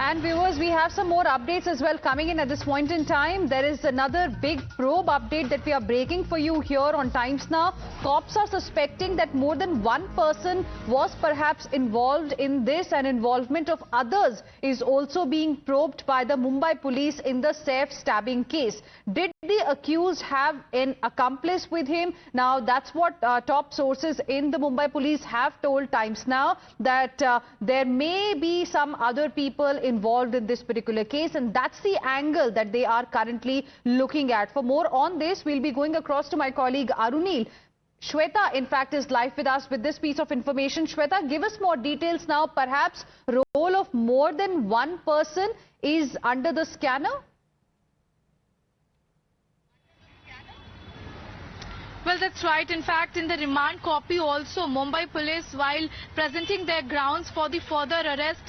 And viewers, we have some more updates as well coming in at this point in time. There is another big probe update that we are breaking for you here on Times Now. Cops are suspecting that more than one person was perhaps involved in this, and involvement of others is also being probed by the Mumbai police in the Saif stabbing case. Did the accused have an accomplice with him? Now, that's what top sources in the Mumbai police have told Times Now, that there may be some other people involved in this particular case, and that's the angle that they are currently looking at. For more on this, we'll be going across to my colleague Arunil. Shweta, in fact, is live with us with this piece of information. Shweta, give us more details now. Perhaps role of more than one person is under the scanner? Well, that's right. In fact, in the remand copy also, Mumbai police, while presenting their grounds for the further arrest,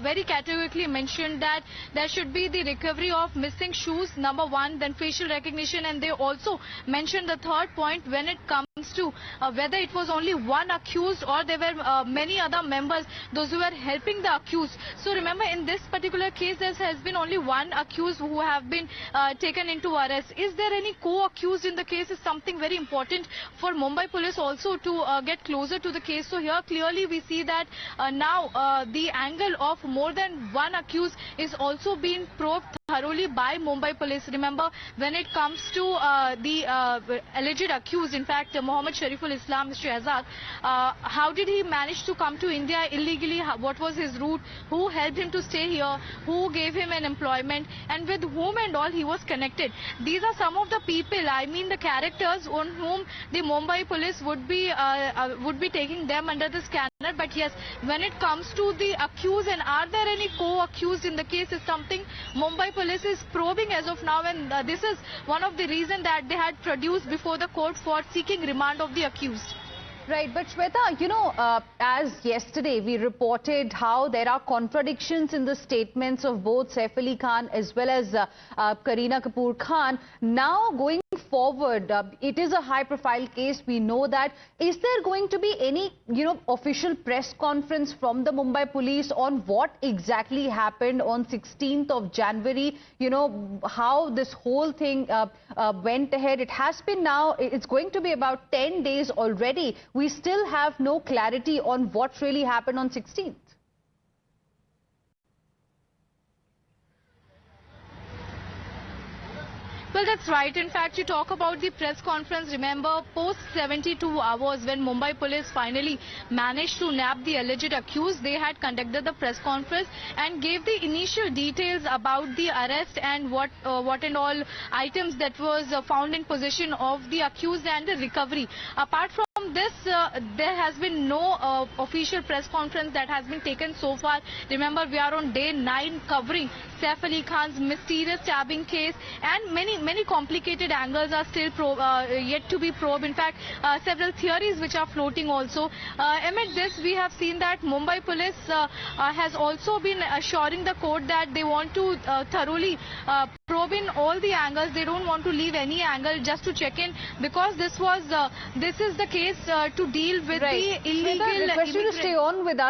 very categorically mentioned that there should be the recovery of missing shoes, number one, then facial recognition, and they also mentioned the third point when it comes to whether it was only one accused or there were many other members, those who were helping the accused. So remember, in this particular case, there has been only one accused who have been taken into arrest. Is there any co-accused in the case is something very important for Mumbai police also to get closer to the case. So here clearly we see that now the angle of more than one accused is also being probed thoroughly by Mumbai police. Remember, when it comes to the alleged accused, in fact, Mohammed Shariful Islam, Mr. Azad, how did he manage to come to India illegally? What was his route? Who helped him to stay here? Who gave him an employment? And with whom and all he was connected? These are some of the people, I mean the characters on whom the Mumbai police would be taking them under the scanner. But yes, when it comes to the accused and are there any co-accused in the case is something Mumbai police is probing as of now, and this is one of the reasons that they had produced before the court for seeking remand of the accused. Right, but Shweta, you know, as yesterday we reported how there are contradictions in the statements of both Saif Ali Khan as well as Kareena Kapoor Khan. Now going forward, it is a high-profile case. We know that. Is there going to be any, official press conference from the Mumbai police on what exactly happened on 16th of January? You know, how this whole thing went ahead. It has been now, it's going to be about 10 days already. We still have no clarity on what really happened on 16th. Well, that's right. In fact, you talk about the press conference. Remember, post 72 hours, when Mumbai police finally managed to nab the alleged accused, they had conducted the press conference and gave the initial details about the arrest and what and all items that was found in possession of the accused and the recovery. Apart from this, there has been no official press conference that has been taken so far. Remember, we are on day 9 covering Saif Ali Khan's mysterious stabbing case, and many complicated angles are still yet to be probed. In fact, several theories which are floating also. Amid this, we have seen that Mumbai police has also been assuring the court that they want to thoroughly probe in all the angles. They don't want to leave any angle just to check in, because this is the case to deal with the illegal Shweta, request you to stay on with us.